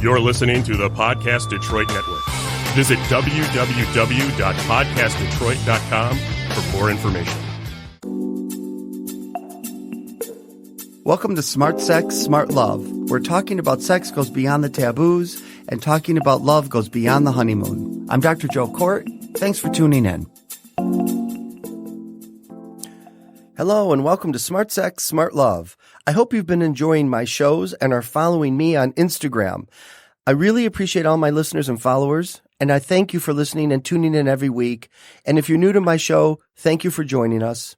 You're listening to the Podcast Detroit Network. Visit www.podcastdetroit.com for more information. Welcome to Smart Sex, Smart Love, where talking about sex goes beyond the taboos and talking about love goes beyond the honeymoon. I'm Dr. Joe Court. Thanks for tuning in. Hello and welcome to Smart Sex, Smart Love. I hope you've been enjoying my shows and are following me on Instagram. I really appreciate all my listeners and followers, and I thank you for listening and tuning in every week. And if you're new to my show, thank you for joining us.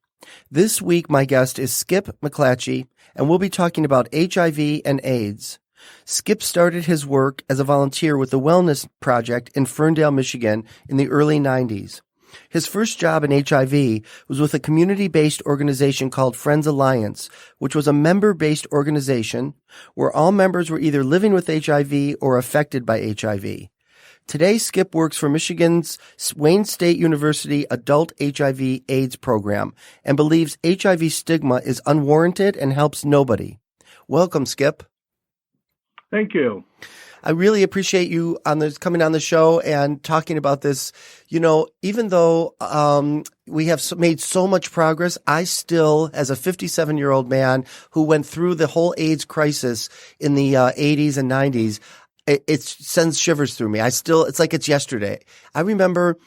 This week, my guest is Skip McClatchey, and we'll be talking about HIV and AIDS. Skip started his work as a volunteer with the Wellness Project in Ferndale, Michigan in the early 90s. His first job in HIV was with a community-based organization called Friends Alliance, which was a member-based organization where all members were either living with HIV or affected by HIV. Today, Skip works for Michigan's Wayne State University Adult HIV/AIDS program and believes HIV stigma is unwarranted and helps nobody. Welcome, Skip. Thank you. I really appreciate you coming on the show and talking about this. You know, even though we have made so much progress, I still, as a 57-year-old man who went through the whole AIDS crisis in the 80s and 90s, it sends shivers through me. It's like it's yesterday. I remember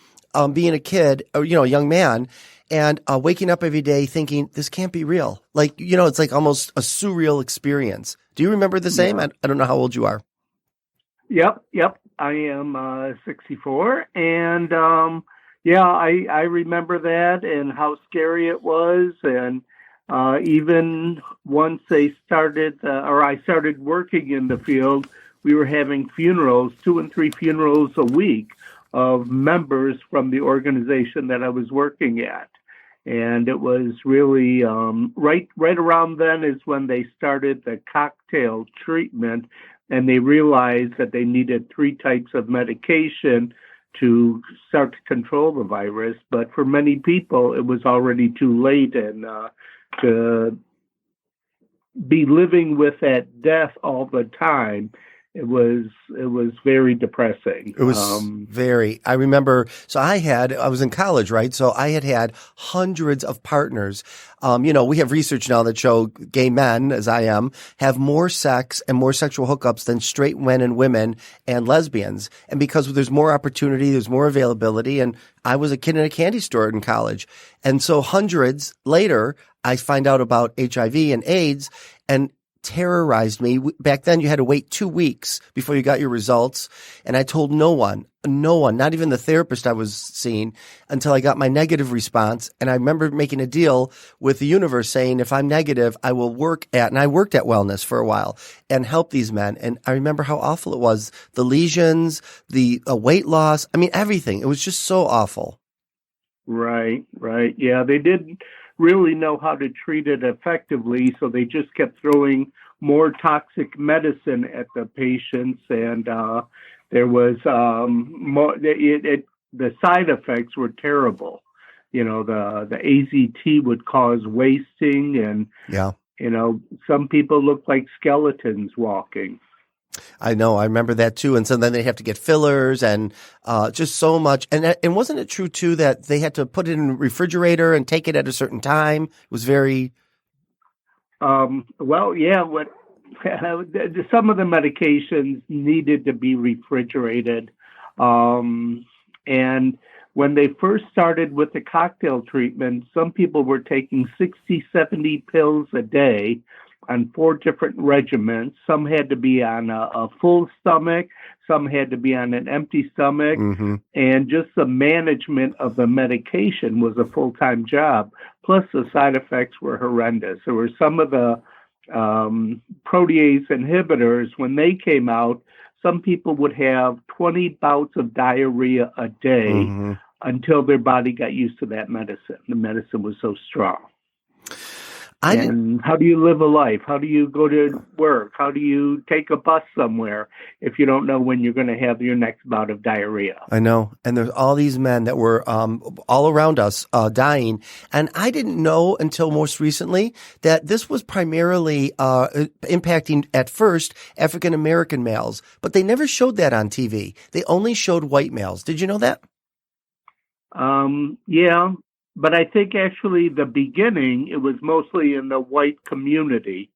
being a kid, or, a young man, and waking up every day thinking, this can't be real. Like, it's like almost a surreal experience. Do you remember the same? Yeah. I don't know how old you are. Yep. I am 64, and I remember that and how scary it was. And even once I started working in the field, we were having funerals, 2 and 3 funerals a week of members from the organization that I was working at. And it was really right around then is when they started the cocktail treatment. And they realized that they needed 3 types of medication to start to control the virus. But for many people, it was already too late. And to be living with that death all the time, it was very depressing. It was I remember, so I was in college, right? So I had hundreds of partners. We have research now that show gay men, as I am, have more sex and more sexual hookups than straight men and women and lesbians. And because there's more opportunity, there's more availability. And I was a kid in a candy store in college. And so hundreds later, I find out about HIV and AIDS, and terrorized me. Back then you had to wait 2 weeks before you got your results. And I told no one, not even the therapist I was seeing, until I got my negative response. And I remember making a deal with the universe saying, if I'm negative, I will and I worked at Wellness for a while and help these men. And I remember how awful it was. The lesions, the weight loss. I mean, everything. It was just so awful. Right. Yeah, they didn't really know how to treat it effectively, so they just kept throwing more toxic medicine at the patients, and there was more. The side effects were terrible. The AZT would cause wasting, and some people looked like skeletons walking. I know. I remember that too. And so then they have to get fillers and just so much. And wasn't it true too that they had to put it in a refrigerator and take it at a certain time? It was very. Well, yeah. Some of the medications needed to be refrigerated, and when they first started with the cocktail treatment, some people were taking 60, 70 pills a day on 4 different regimens. Some had to be on a full stomach, some had to be on an empty stomach, and just the management of the medication was a full-time job. Plus the side effects were horrendous. There were some of the protease inhibitors, when they came out, some people would have 20 bouts of diarrhea a day until their body got used to that medicine. The medicine was so strong. I didn't. And how do you live a life? How do you go to work? How do you take a bus somewhere if you don't know when you're going to have your next bout of diarrhea? I know. And there's all these men that were all around us dying. And I didn't know until most recently that this was primarily impacting, at first, African-American males. But they never showed that on TV. They only showed white males. Did you know that? Yeah. But I think actually the beginning, it was mostly in the white community,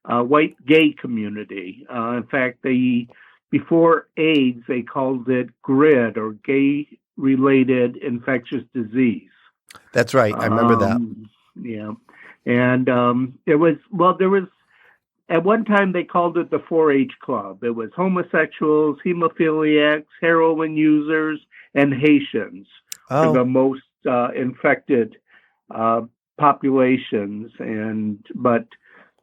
white gay community. In fact, before AIDS, they called it GRID, or gay-related infectious disease. That's right. I remember that. Yeah. And there was, at one time they called it the 4-H Club. It was homosexuals, hemophiliacs, heroin users, and Haitians for the most infected populations. But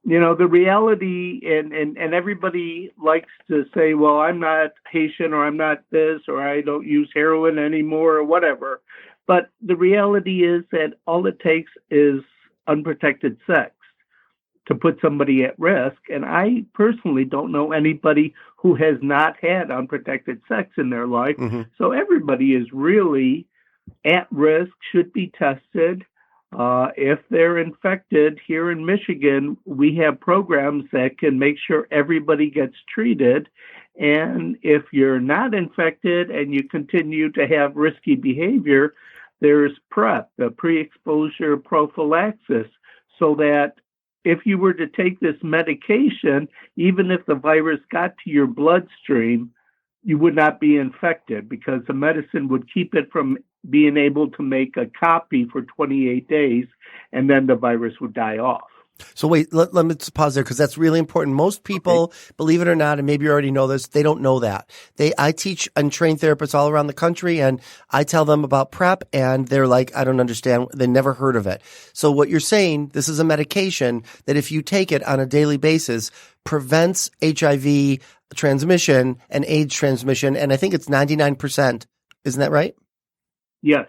the reality, and everybody likes to say, well, I'm not Haitian, or I'm not this, or I don't use heroin anymore, or whatever. But the reality is that all it takes is unprotected sex to put somebody at risk. And I personally don't know anybody who has not had unprotected sex in their life. Mm-hmm. So everybody is really at risk, should be tested. If they're infected, here in Michigan, we have programs that can make sure everybody gets treated. And if you're not infected and you continue to have risky behavior, there's PrEP, the pre-exposure prophylaxis, so that if you were to take this medication, even if the virus got to your bloodstream, you would not be infected, because the medicine would keep it from being able to make a copy for 28 days, and then the virus would die off. So wait, let me just pause there, because that's really important. Most people, believe it or not, and maybe you already know this, they don't know that. I teach and train therapists all around the country, and I tell them about PrEP, and they're like, I don't understand. They never heard of it. So what you're saying, this is a medication that if you take it on a daily basis, prevents HIV transmission and AIDS transmission, and I think it's 99%. Isn't that right? Yes,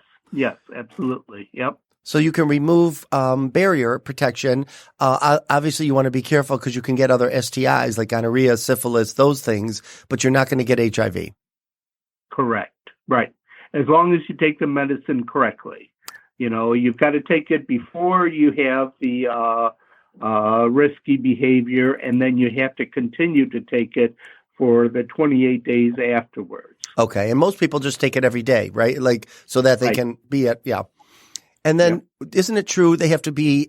absolutely. Yep. So you can remove barrier protection. Obviously, you want to be careful because you can get other STIs like gonorrhea, syphilis, those things, but you're not going to get HIV. Correct. Right. As long as you take the medicine correctly. You've got to take it before you have the risky behavior, and then you have to continue to take it for the 28 days afterwards. Okay. And most people just take it every day, right? Like, so that they can be yeah. And then, isn't it true they have to be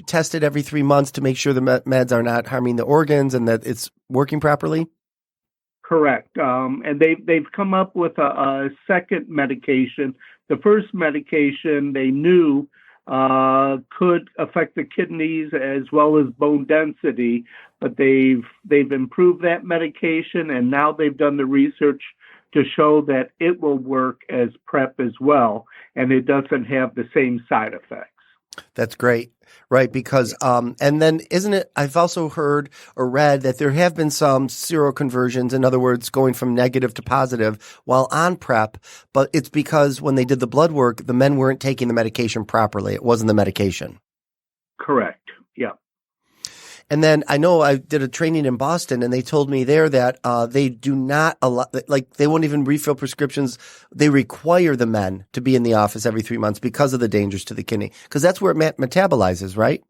tested every 3 months to make sure the meds are not harming the organs and that it's working properly? Correct. And they've come up with a second medication. The first medication they knew could affect the kidneys as well as bone density, but they've improved that medication, and now they've done the research to show that it will work as PrEP as well, and it doesn't have the same side effects. That's great, right? Because, and then isn't it, I've also heard or read that there have been some seroconversions, in other words, going from negative to positive while on PrEP, but it's because when they did the blood work, the men weren't taking the medication properly. It wasn't the medication. Correct. Yeah. And then I know I did a training in Boston, and they told me there that they do not allow, like they won't even refill prescriptions. They require the men to be in the office every 3 months because of the dangers to the kidney, because that's where it metabolizes, right?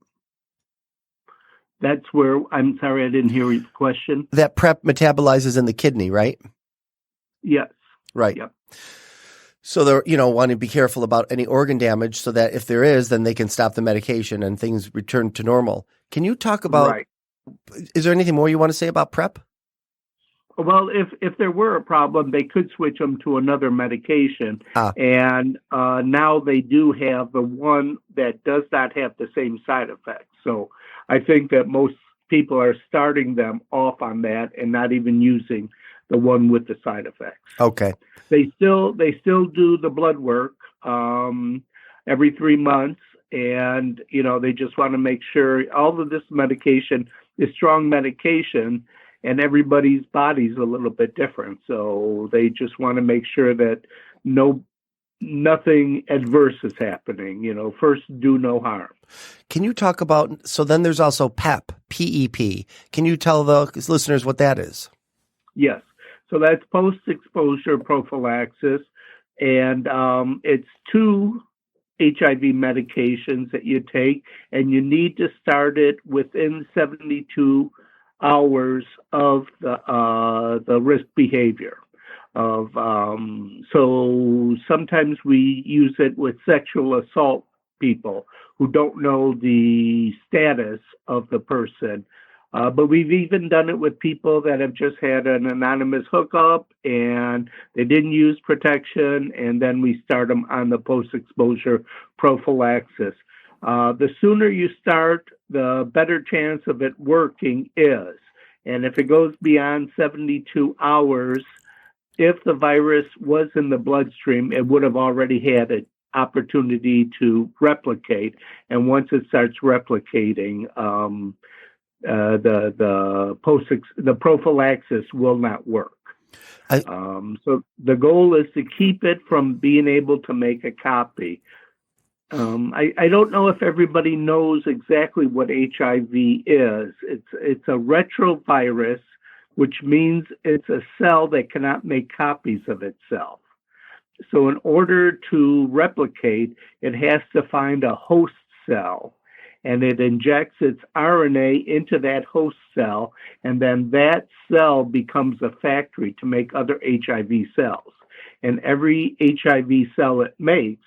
That's where, I'm sorry, I didn't hear your question. That PrEP metabolizes in the kidney, right? Yes. Right. Yep. So they're, want to be careful about any organ damage so that if there is, then they can stop the medication and things return to normal. Can you talk about, is there anything more you want to say about PrEP? Well, if there were a problem, they could switch them to another medication. And now they do have the one that does not have the same side effects. So I think that most people are starting them off on that and not even using the one with the side effects. Okay. They still do the blood work every 3 months, and they just want to make sure all of this medication is strong medication, and everybody's body's a little bit different. So they just want to make sure that no nothing adverse is happening. First do no harm. Can you talk about, so then there's also PEP, PEP. Can you tell the listeners what that is? Yes. So that's post-exposure prophylaxis. And it's 2 HIV medications that you take, and you need to start it within 72 hours of the risk behavior. So sometimes we use it with sexual assault people who don't know the status of the person. But we've even done it with people that have just had an anonymous hookup and they didn't use protection, and then we start them on the post-exposure prophylaxis. The sooner you start, the better chance of it working is. And if it goes beyond 72 hours, if the virus was in the bloodstream, it would have already had an opportunity to replicate. And once it starts replicating, the prophylaxis will not work. So the goal is to keep it from being able to make a copy. I don't know if everybody knows exactly what HIV is. It's a retrovirus, which means it's a cell that cannot make copies of itself. So in order to replicate, it has to find a host cell, and it injects its RNA into that host cell, and then that cell becomes a factory to make other HIV cells. And every HIV cell it makes,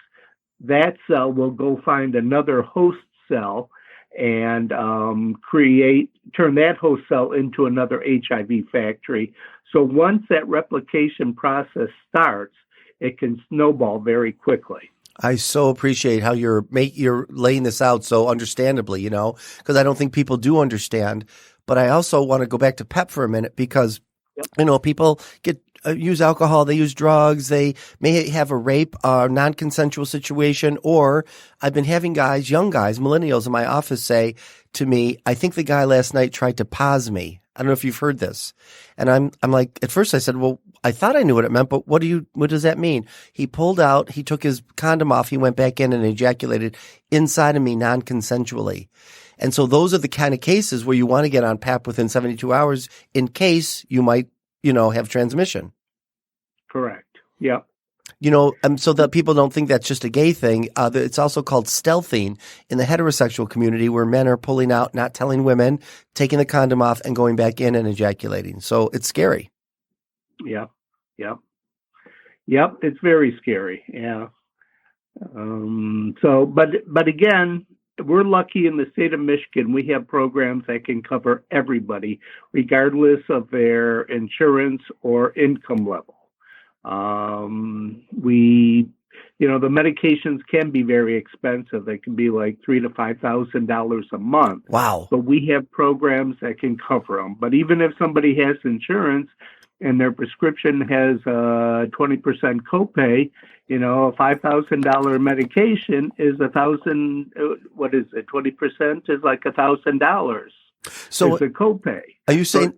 that cell will go find another host cell and turn that host cell into another HIV factory. So once that replication process starts, it can snowball very quickly. I so appreciate how you're laying this out so understandably, because I don't think people do understand. But I also want to go back to PEP for a minute because, people use alcohol, they use drugs, they may have a rape or non-consensual situation, or I've been having young guys, millennials in my office say to me, I think the guy last night tried to pause me. I don't know if you've heard this. And I'm like, at first I said, well, I thought I knew what it meant, but what does that mean? He took his condom off, he went back in and ejaculated inside of me non-consensually. And so those are the kind of cases where you want to get on PAP within 72 hours in case you might, have transmission. Correct. Yep. So that people don't think that's just a gay thing. It's also called stealthing in the heterosexual community, where men are pulling out, not telling women, taking the condom off and going back in and ejaculating. So it's scary. Yep. It's very scary. Yeah. But again, we're lucky in the state of Michigan. We have programs that can cover everybody, regardless of their insurance or income level. The medications can be very expensive. They can be like $3,000 to $5,000 a month. Wow. But we have programs that can cover them. But even if somebody has insurance and their prescription has a 20% copay, a $5,000 medication is 20% is like $1,000. So it's a copay. Are you saying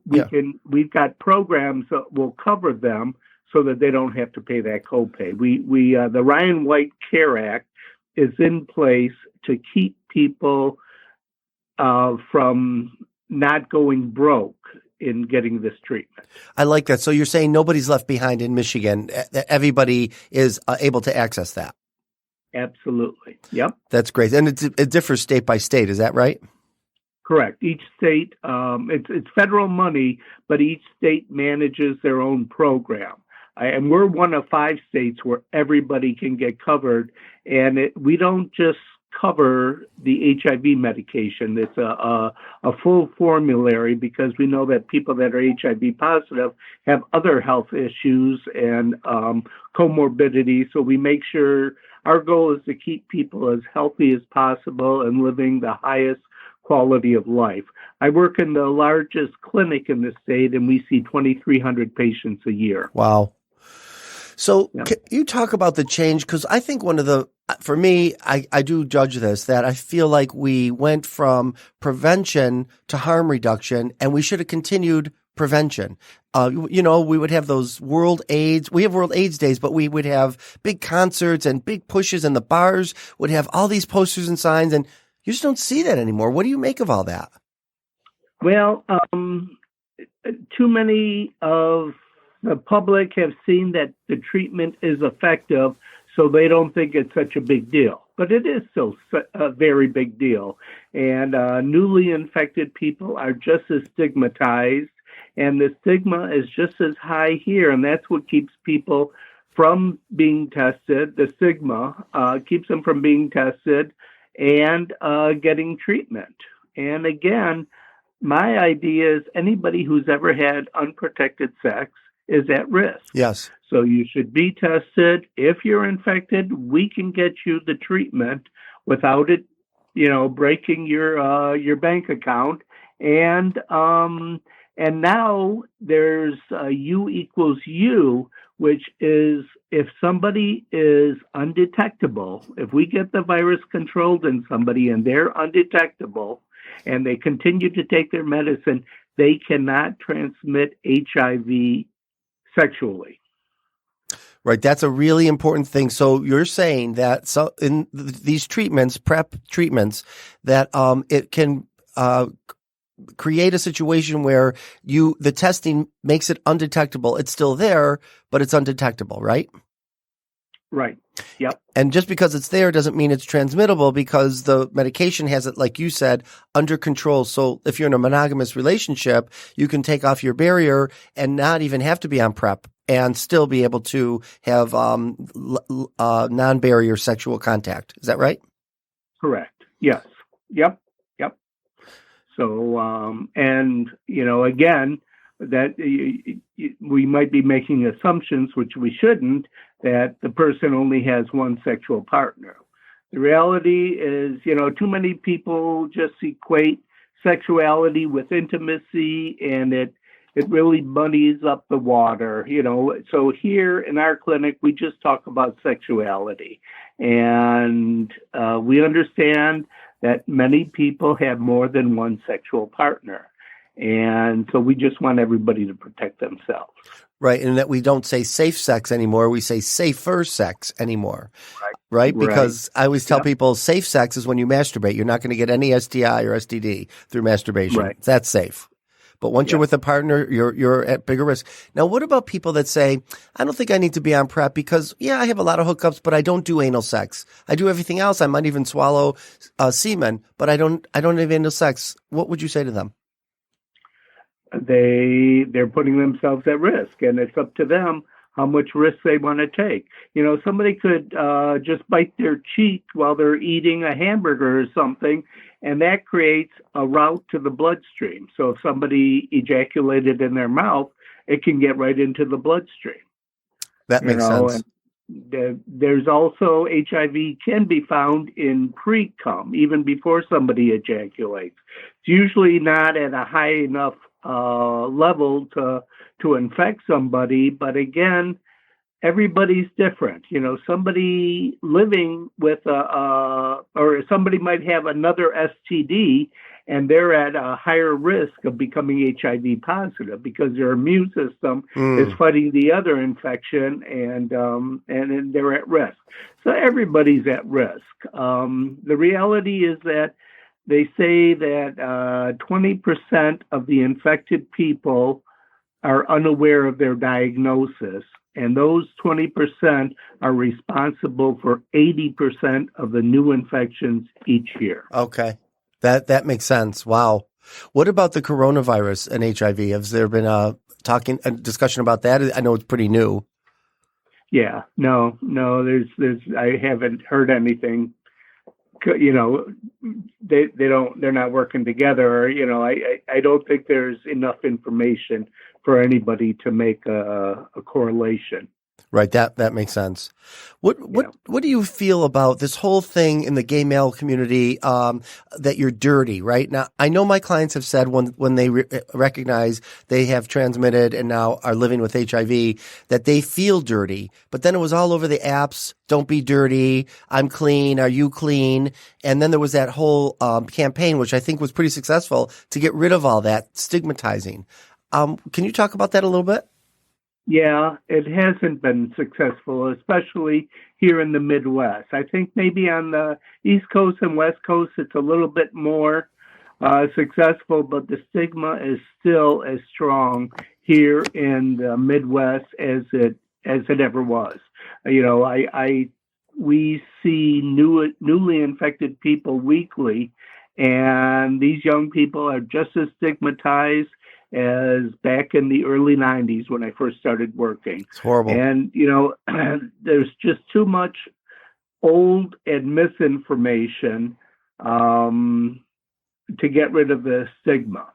we've got programs that will cover them so that they don't have to pay that copay. The Ryan White Care Act is in place to keep people from not going broke in getting this treatment. I like that. So you're saying nobody's left behind in Michigan. Everybody is able to access that. Absolutely. Yep. That's great. And it differs state by state. Is that right? Correct. Each state, it's federal money, but each state manages their own program. And we're one of 5 states where everybody can get covered. And we don't just cover the HIV medication. It's a full formulary, because we know that people that are HIV positive have other health issues and comorbidities. So we make sure our goal is to keep people as healthy as possible and living the highest quality of life. I work in the largest clinic in the state, and we see 2,300 patients a year. Wow. So Can you talk about the change? Because I think for me, I do judge this, that I feel like we went from prevention to harm reduction, and we should have continued prevention. We would have those we have World AIDS Days, but we would have big concerts and big pushes, and the bars would have all these posters and signs, and you just don't see that anymore. What do you make of all that? Well, too many of the public have seen that the treatment is effective, so they don't think it's such a big deal. But it is still a very big deal. And newly infected people are just as stigmatized, and the stigma is just as high here. And that's what keeps people from being tested. The stigma keeps them from being tested and getting treatment. And again, my idea is anybody who's ever had unprotected sex is at risk. Yes. So you should be tested. If you're infected, we can get you the treatment without it, breaking your bank account. And now there's U equals U, which is if somebody is undetectable, if we get the virus controlled in somebody and they're undetectable and they continue to take their medicine, they cannot transmit HIV sexually. Right. That's a really important thing. So you're saying that in these treatments, PrEP treatments, that it can create a situation where the testing makes it undetectable. It's still there, but it's undetectable, right? Right. Yep. And just because it's there doesn't mean it's transmittable, because the medication has it, like you said, under control. So if you're in a monogamous relationship, you can take off your barrier and not even have to be on PrEP and still be able to have non-barrier sexual contact. Is that right? Correct. Yes. Yep. So, again, that we might be making assumptions, which we shouldn't, that the person only has one sexual partner. The reality is, too many people just equate sexuality with intimacy, and it really muddies up the water, So here in our clinic, we just talk about sexuality, and we understand that many people have more than one sexual partner. And so we just want everybody to protect themselves. Right. And that we don't say safe sex anymore. We say safer sex anymore. Right. Because I always tell people safe sex is when you masturbate. You're not going to get any STI or STD through masturbation. Right. That's safe. But once you're with a partner, you're at bigger risk. Now, what about people that say, I don't think I need to be on PrEP because, I have a lot of hookups, but I don't do anal sex. I do everything else. I might even swallow semen, but I don't have anal sex. What would you say to them? They're putting themselves at risk, and it's up to them how much risk they want to take. Somebody could just bite their cheek while they're eating a hamburger or something, and that creates a route to the bloodstream. So if somebody ejaculated in their mouth, it can get right into the bloodstream. That makes sense. There's also HIV can be found in pre-cum, even before somebody ejaculates. It's usually not at a high enough level to infect somebody, but again, everybody's different. Somebody living with or somebody might have another STD, and they're at a higher risk of becoming HIV positive because their immune system is fighting the other infection, and they're at risk. So everybody's at risk. The reality is that they say that 20% of the infected people are unaware of their diagnosis, and those 20% are responsible for 80% of the new infections each year. Okay. That makes sense. Wow. What about the coronavirus and HIV? Has there been a discussion about that? I know it's pretty new. Yeah. No, I haven't heard anything. They're not working together. I don't think there's enough information for anybody to make a correlation. Right. That makes sense. What do you feel about this whole thing in the gay male community, that you're dirty, right? Now, I know my clients have said when they recognize they have transmitted and now are living with HIV, that they feel dirty, but then it was all over the apps. Don't be dirty. I'm clean. Are you clean? And then there was that whole campaign, which I think was pretty successful, to get rid of all that stigmatizing. Can you talk about that a little bit? Yeah, it hasn't been successful, especially here in the Midwest. I think maybe on the East Coast and West Coast, it's a little bit more successful, but the stigma is still as strong here in the Midwest as it ever was. We see newly infected people weekly, and these young people are just as stigmatized as back in the early 90s when I first started working. It's horrible. And, there's just too much old and misinformation to get rid of the stigma.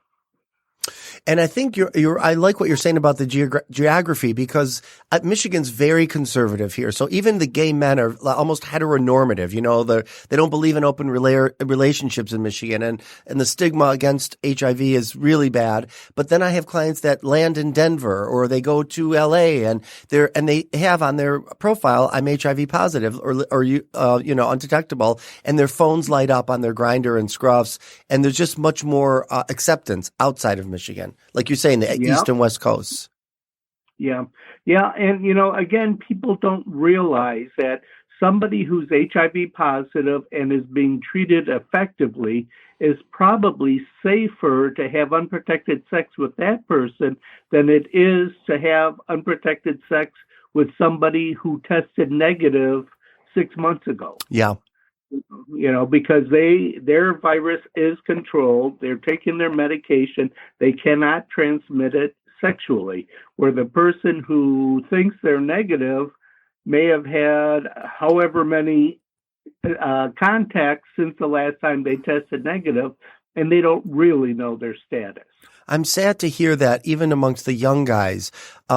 And I think I like what you're saying about the geography, because Michigan's very conservative here. So even the gay men are almost heteronormative. They don't believe in open relationships in Michigan, and the stigma against HIV is really bad. But then I have clients that land in Denver, or they go to LA, and they have on their profile, I'm HIV positive or undetectable, and their phones light up on their Grindr and Scruffs, and there's just much more acceptance outside of Michigan. Like you say, in the East and West Coasts. Yeah. Yeah. And, again, people don't realize that somebody who's HIV positive and is being treated effectively is probably safer to have unprotected sex with that person than it is to have unprotected sex with somebody who tested negative 6 months ago. Yeah. Because their virus is controlled, they're taking their medication, they cannot transmit it sexually, where the person who thinks they're negative may have had however many contacts since the last time they tested negative, and they don't really know their status. I'm sad to hear that even amongst the young guys,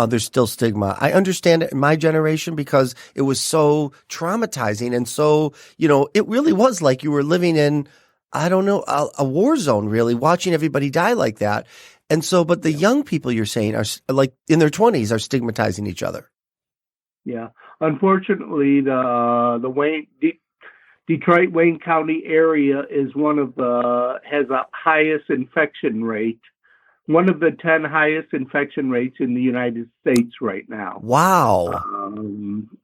there's still stigma. I understand it in my generation because it was so traumatizing. And so, it really was like you were living in, a war zone, really, watching everybody die like that. And so, but the young people you're saying are like in their 20s are stigmatizing each other. Yeah. Unfortunately, the Detroit, Wayne County area is has a highest infection rate. One of the 10 highest infection rates in the United States right now. Wow.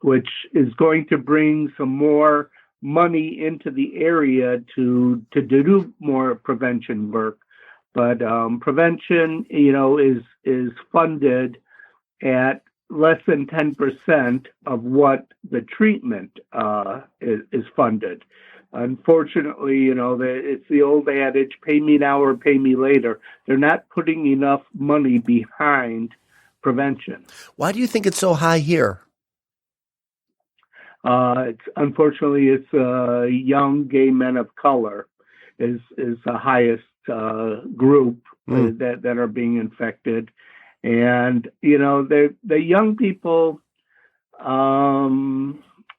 Which is going to bring some more money into the area to do more prevention work. But prevention, is funded at less than 10% of what the treatment is funded. Unfortunately, it's the old adage, pay me now or pay me later. They're not putting enough money behind prevention. Why do you think it's so high here? Unfortunately, it's young gay men of color is the highest group that are being infected. And, the young people,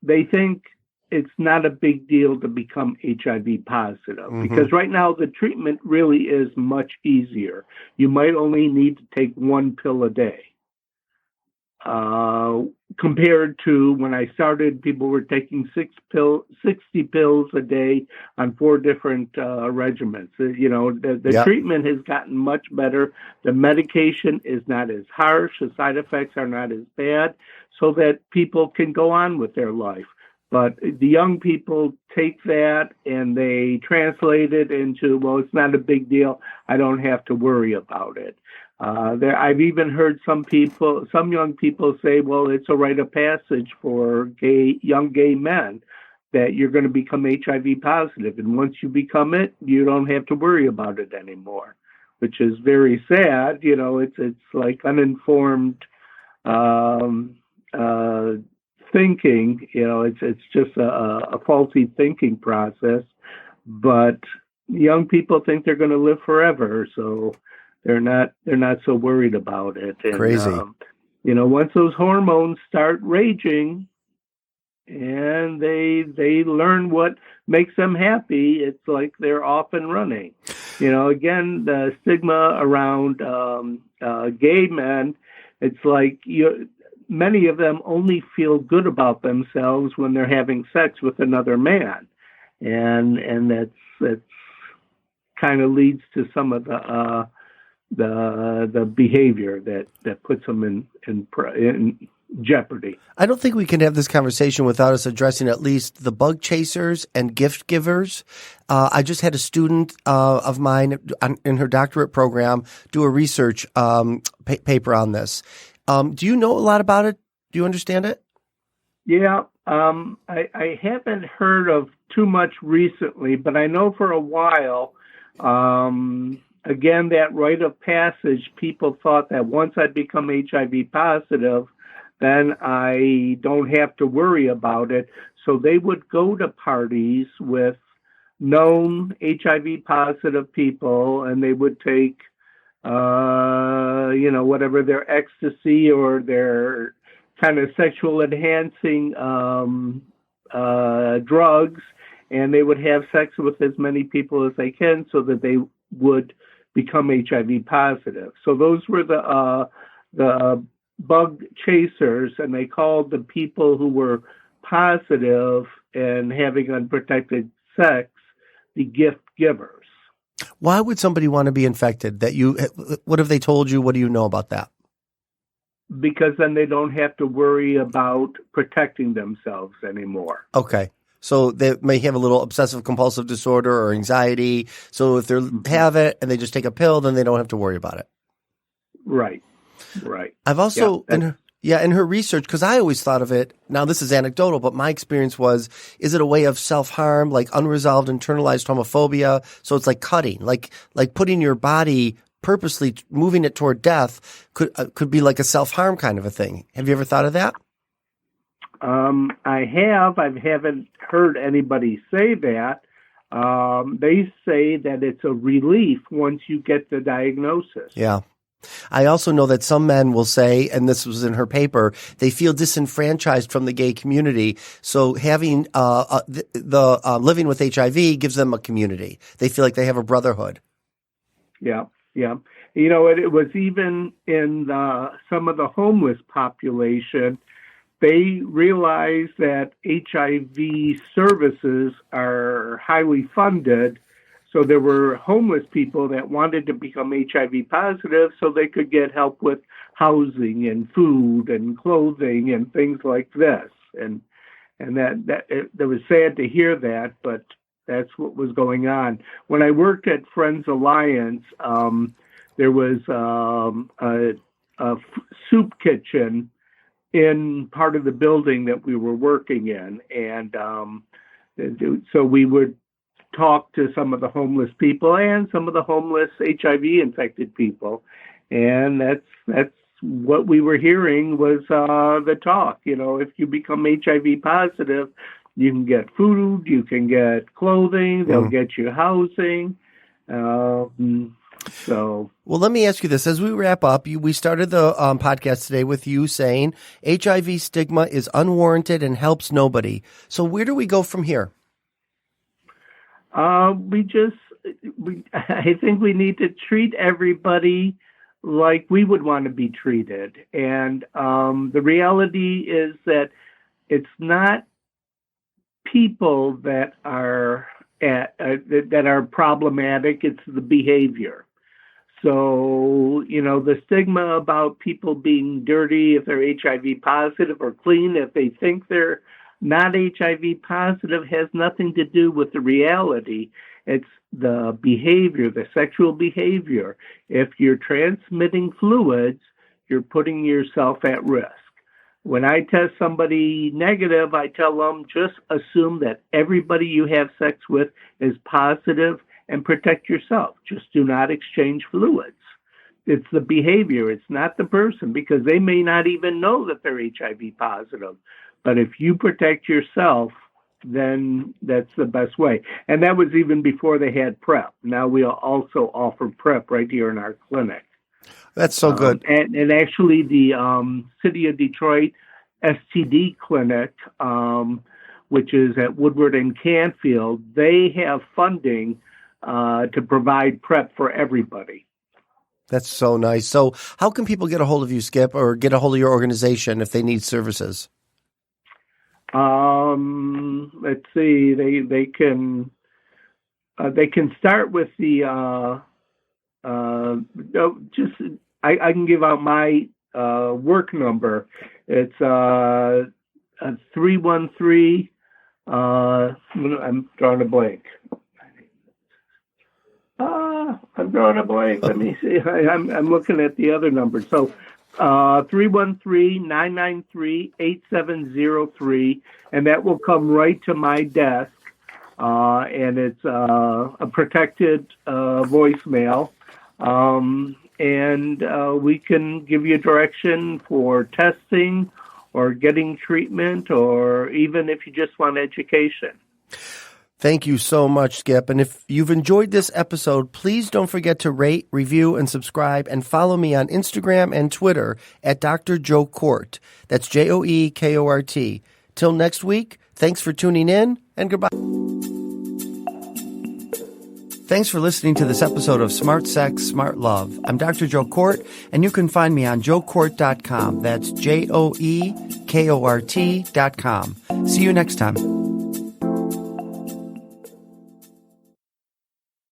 they think it's not a big deal to become HIV positive because right now the treatment really is much easier. You might only need to take one pill a day. Compared to when I started, people were taking 60 pills a day on 4 different regimens. The treatment has gotten much better. The medication is not as harsh. The side effects are not as bad, so that people can go on with their life. But the young people take that and they translate it into, well, it's not a big deal. I don't have to worry about it. I've even heard some young people say, well, it's a rite of passage for young gay men that you're going to become HIV positive. And once you become it, you don't have to worry about it anymore, which is very sad. It's like uninformed thinking. It's just a faulty thinking process. But young people think they're going to live forever, so they're not so worried about it. And, crazy. Once those hormones start raging and they learn what makes them happy, it's like they're off and running. Again, the stigma around gay men, it's like many of them only feel good about themselves when they're having sex with another man. And that's kind of leads to some of the the behavior that puts them in jeopardy. I don't think we can have this conversation without us addressing at least the bug chasers and gift givers. I just had a student of mine in her doctorate program do a research paper on this. Do you know a lot about it? Do you understand it? Yeah, I haven't heard of too much recently, but I know for a while, again, that rite of passage, people thought that once I become HIV positive, then I don't have to worry about it. So they would go to parties with known HIV positive people, and they would take, whatever their ecstasy or their kind of sexual enhancing drugs, and they would have sex with as many people as they can so that they would become HIV positive. So those were the bug chasers, and they called the people who were positive and having unprotected sex the gift givers. Why would somebody want to be infected? What have they told you? What do you know about that? Because then they don't have to worry about protecting themselves anymore. Okay. So they may have a little obsessive compulsive disorder or anxiety. So if they have it and they just take a pill, then they don't have to worry about it. Right. I've also, in her research, because I always thought of it, now this is anecdotal, but my experience was, is it a way of self-harm, like unresolved internalized homophobia? So it's like cutting, like putting your body purposely moving it toward death could be like a self-harm kind of a thing. Have you ever thought of that? I have. I haven't heard anybody say that. They say that it's a relief once you get the diagnosis. Yeah. I also know that some men will say, and this was in her paper, they feel disenfranchised from the gay community. So having living with HIV gives them a community. They feel like they have a brotherhood. Yeah. It was even in some of the homeless population. They realized that HIV services are highly funded. So there were homeless people that wanted to become HIV positive so they could get help with housing and food and clothing and things like this. And that was sad to hear that, but that's what was going on. When I worked at Friends Alliance, there was a soup kitchen in part of the building that we were working in. And so we would talk to some of the homeless people and some of the homeless HIV infected people. And that's what we were hearing was the talk. If you become HIV positive, you can get food, you can get clothing, they'll get you housing. Well, let me ask you this. As we wrap up, we started the podcast today with you saying HIV stigma is unwarranted and helps nobody. So where do we go from here? I think we need to treat everybody like we would want to be treated. And the reality is that it's not people that are problematic, it's the behavior. So, the stigma about people being dirty if they're HIV positive or clean if they think they're not HIV positive has nothing to do with the reality. It's the behavior, the sexual behavior. If you're transmitting fluids, you're putting yourself at risk. When I test somebody negative, I tell them just assume that everybody you have sex with is positive and protect yourself. Just do not exchange fluids. It's the behavior. It's not the person, because they may not even know that they're HIV positive. But if you protect yourself, then that's the best way. And that was even before they had PrEP. Now we also offer PrEP right here in our clinic. That's so good. And actually the City of Detroit STD clinic, which is at Woodward and Canfield, they have funding to provide PrEP for everybody. That's so nice. So how can people get a hold of you, Skip, or get a hold of your organization if they need services? Let's see. They can start with the I can give out my work number. It's 313. I'm drawing a blank. I'm drawing a blank. Let me see. I'm looking at the other number. So 313-993-8703, and that will come right to my desk. And it's a protected voicemail. And we can give you direction for testing or getting treatment, or even if you just want education. Thank you so much, Skip. And if you've enjoyed this episode, please don't forget to rate, review, and subscribe, and follow me on Instagram and Twitter at Dr. Joe Kort. That's JoeKort. Till next week, thanks for tuning in, and goodbye. Thanks for listening to this episode of Smart Sex, Smart Love. I'm Dr. Joe Kort, and you can find me on joekort.com. That's JoeKort.com. See you next time.